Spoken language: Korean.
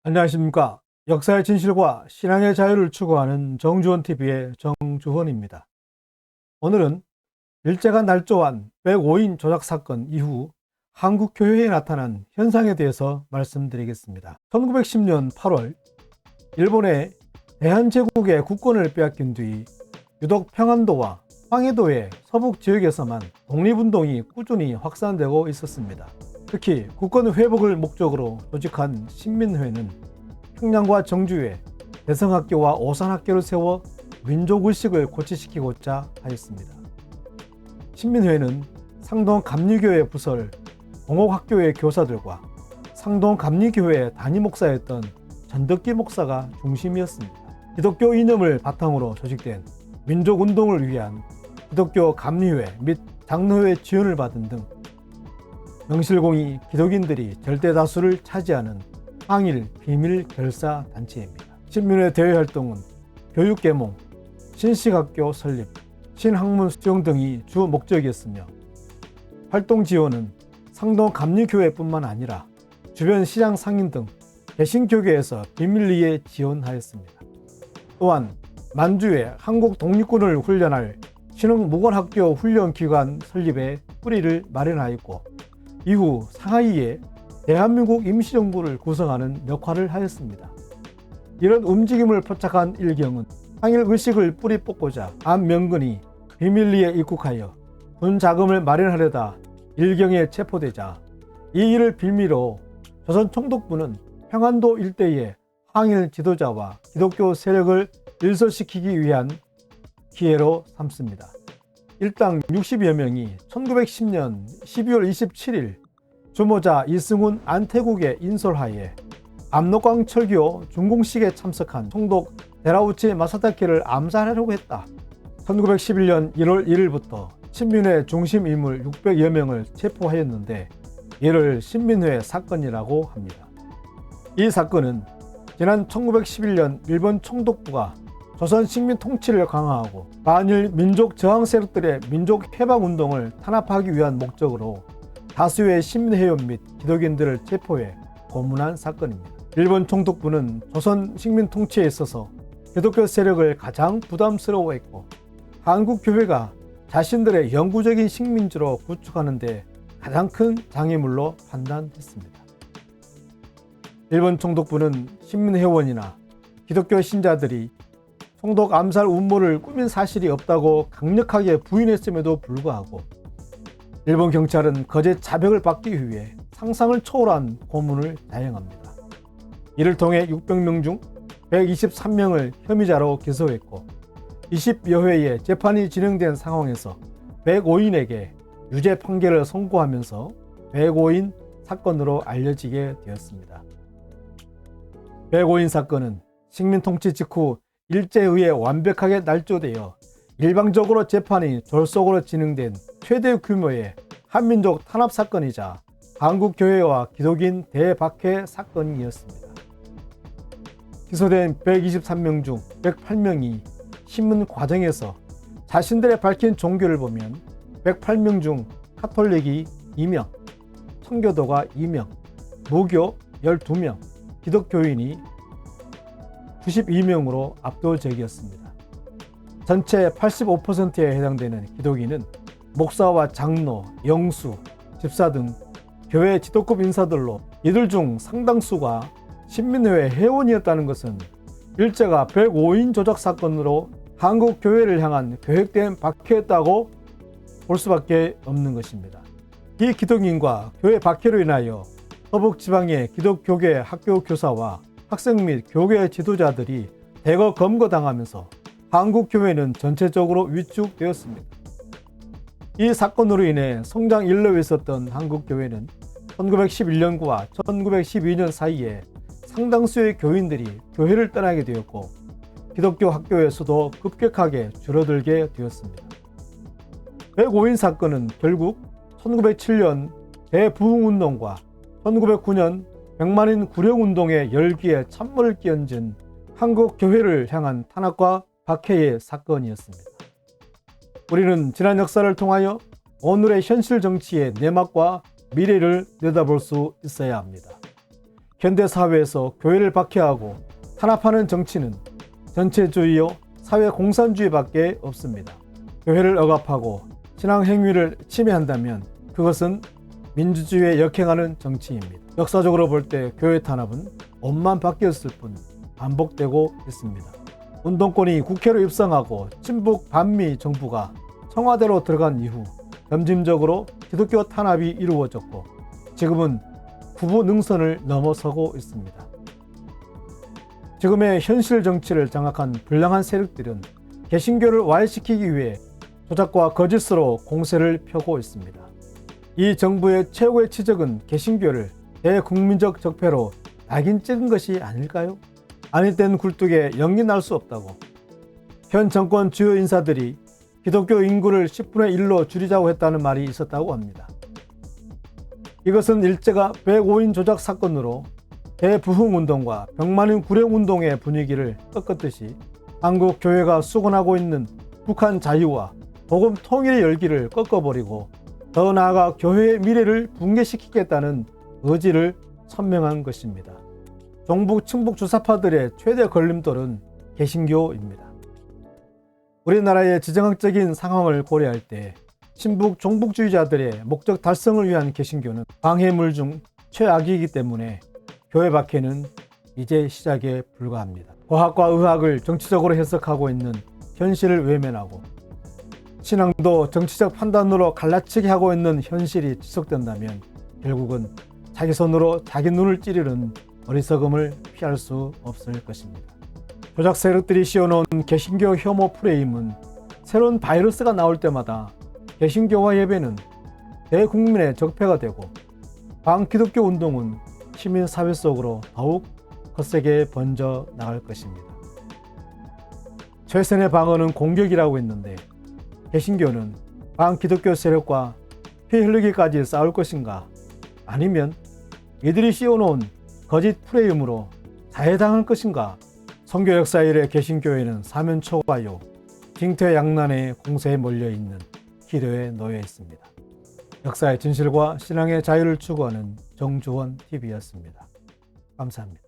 안녕하십니까. 역사의 진실과 신앙의 자유를 추구하는 정주원TV의 정주원입니다. 오늘은 일제가 날조한 105인 조작 사건 이후 한국교회에 나타난 현상에 대해서 말씀드리겠습니다. 1910년 8월 일본의 대한제국의 국권을 빼앗긴 뒤 유독 평안도와 황해도의 서북 지역에서만 독립운동이 꾸준히 확산되고 있었습니다. 특히 국권 회복을 목적으로 조직한 신민회는 평양과 정주에 대성학교와 오산학교를 세워 민족의식을 고취시키고자 하였습니다. 신민회는 상동 감리교회 부설 동옥학교의 교사들과 상동 감리교회 담임 목사였던 전덕기 목사가 중심이었습니다. 기독교 이념을 바탕으로 조직된 민족운동을 위한 기독교 감리회 및 장로회 지원을 받은 등 명실공히 기독인들이 절대 다수를 차지하는 항일 비밀 결사 단체입니다. 신민회 대외 활동은 교육계몽, 신식학교 설립, 신학문 수용 등이 주 목적이었으며 활동 지원은 상동 감리교회뿐만 아니라 주변 시장 상인 등 개신교계에서 비밀리에 지원하였습니다. 또한 만주에 한국 독립군을 훈련할 신흥무관학교 훈련기관 설립에 뿌리를 마련하였고 이후 상하이에 대한민국 임시정부를 구성하는 역할을 하였습니다. 이런 움직임을 포착한 일경은 항일의식을 뿌리 뽑고자 안명근이 비밀리에 입국하여 군 자금을 마련하려다 일경에 체포되자 이 일을 빌미로 조선총독부는 평안도 일대의 항일 지도자와 기독교 세력을 일소시키기 위한 기회로 삼습니다. 일당 60여 명이 1910년 12월 27일 주모자 이승훈 안태국의 인솔하에 압록강 철교 준공식에 참석한 총독 데라우치 마사다케를 암살하려고 했다. 1911년 1월 1일부터 신민회 중심 인물 600여 명을 체포하였는데 이를 신민회 사건이라고 합니다. 이 사건은 지난 1911년 일본 총독부가 조선 식민 통치를 강화하고 반일 민족 저항 세력들의 민족 해방 운동을 탄압하기 위한 목적으로 다수의 시민회원 및 기독인들을 체포해 고문한 사건입니다. 일본 총독부는 조선 식민 통치에 있어서 기독교 세력을 가장 부담스러워했고 한국 교회가 자신들의 영구적인 식민지로 구축하는 데 가장 큰 장애물로 판단했습니다. 일본 총독부는 신민회원이나 기독교 신자들이 총독 암살 음모를 꾸민 사실이 없다고 강력하게 부인했음에도 불구하고 일본 경찰은 거제 자백을 받기 위해 상상을 초월한 고문을 자행합니다. 이를 통해 600명 중 123명을 혐의자로 기소했고 20여 회의 재판이 진행된 상황에서 105인에게 유죄 판결을 선고하면서 105인 사건으로 알려지게 되었습니다. 105인 사건은 식민 통치 직후 일제에 의해 완벽하게 날조되어 일방적으로 재판이 졸속으로 진행된 최대 규모의 한민족 탄압 사건이자 한국교회와 기독인 대박해 사건이었습니다. 기소된 123명 중 108명이 신문 과정에서 자신들의 밝힌 종교를 보면 108명 중 카톨릭이 2명, 청교도가 2명, 무교 12명, 기독교인이 92명으로 압도적이었습니다. 전체 85%에 해당되는 기독인은 목사와 장로, 영수, 집사 등 교회 지도급 인사들로 이들 중 상당수가 신민회 회원이었다는 것은 일제가 105인 조작 사건으로 한국 교회를 향한 계획된 박해였다고 볼 수밖에 없는 것입니다. 이 기독인과 교회 박해로 인하여 서북 지방의 기독교계 학교 교사와 학생 및 교계 지도자들이 대거 검거당하면서 한국 교회는 전체적으로 위축되었습니다. 이 사건으로 인해 성장 일로에 있었던 한국 교회는 1911년과 1912년 사이에 상당수의 교인들이 교회를 떠나게 되었고 기독교 학교에서도 급격하게 줄어들게 되었습니다. 105인 사건은 결국 1907년 대부흥운동과 1909년 백만인 구령운동의 열기에 찬물을 끼얹은 한국 교회를 향한 탄압과 박해의 사건이었습니다. 우리는 지난 역사를 통하여 오늘의 현실 정치의 내막과 미래를 내다볼 수 있어야 합니다. 현대 사회에서 교회를 박해하고 탄압하는 정치는 전체주의요 사회 공산주의밖에 없습니다. 교회를 억압하고 신앙 행위를 침해한다면 그것은 민주주의에 역행하는 정치입니다. 역사적으로 볼 때 교회 탄압은 옷만 바뀌었을 뿐 반복되고 있습니다. 운동권이 국회로 입성하고 친북 반미 정부가 청와대로 들어간 이후 점진적으로 기독교 탄압이 이루어졌고 지금은 구부 능선을 넘어서고 있습니다. 지금의 현실 정치를 장악한 불량한 세력들은 개신교를 와해시키기 위해 조작과 거짓으로 공세를 펴고 있습니다. 이 정부의 최고의 치적은 개신교를 대국민적 적폐로 낙인 찍은 것이 아닐까요? 아닐 땐 굴뚝에 연기 날 수 없다고. 현 정권 주요 인사들이 기독교 인구를 10분의 1로 줄이자고 했다는 말이 있었다고 합니다. 이것은 일제가 105인 조작 사건으로 대부흥운동과 병만인 구령운동의 분위기를 꺾었듯이 한국 교회가 수건하고 있는 북한 자유와 복음 통일의 열기를 꺾어버리고 더 나아가 교회의 미래를 붕괴시키겠다는 의지를 선명한 것입니다. 종북 친북 주사파들의 최대 걸림돌은 개신교입니다. 우리나라의 지정학적인 상황을 고려할 때 친북 종북주의자들의 목적 달성을 위한 개신교는 방해물 중 최악이기 때문에 교회 박해는 이제 시작에 불과합니다. 과학과 의학을 정치적으로 해석하고 있는 현실을 외면하고 신앙도 정치적 판단으로 갈라치게 하고 있는 현실이 지속된다면 결국은 자기 손으로 자기 눈을 찌르는 어리석음을 피할 수 없을 것입니다. 조작 세력들이 씌워놓은 개신교 혐오 프레임은 새로운 바이러스가 나올 때마다 개신교와 예배는 대국민의 적폐가 되고 반기독교 운동은 시민사회 속으로 더욱 거세게 번져 나갈 것입니다. 최선의 방어는 공격이라고 했는데 개신교는 반기독교 세력과 피 흘리기까지 싸울 것인가? 아니면 이들이 씌워놓은 거짓 프레임으로 자해당할 것인가? 선교 역사 이래 개신교회는 사면초가요, 징태양난의 공세에 몰려있는 기도에 놓여 있습니다. 역사의 진실과 신앙의 자유를 추구하는 정주원 TV였습니다. 감사합니다.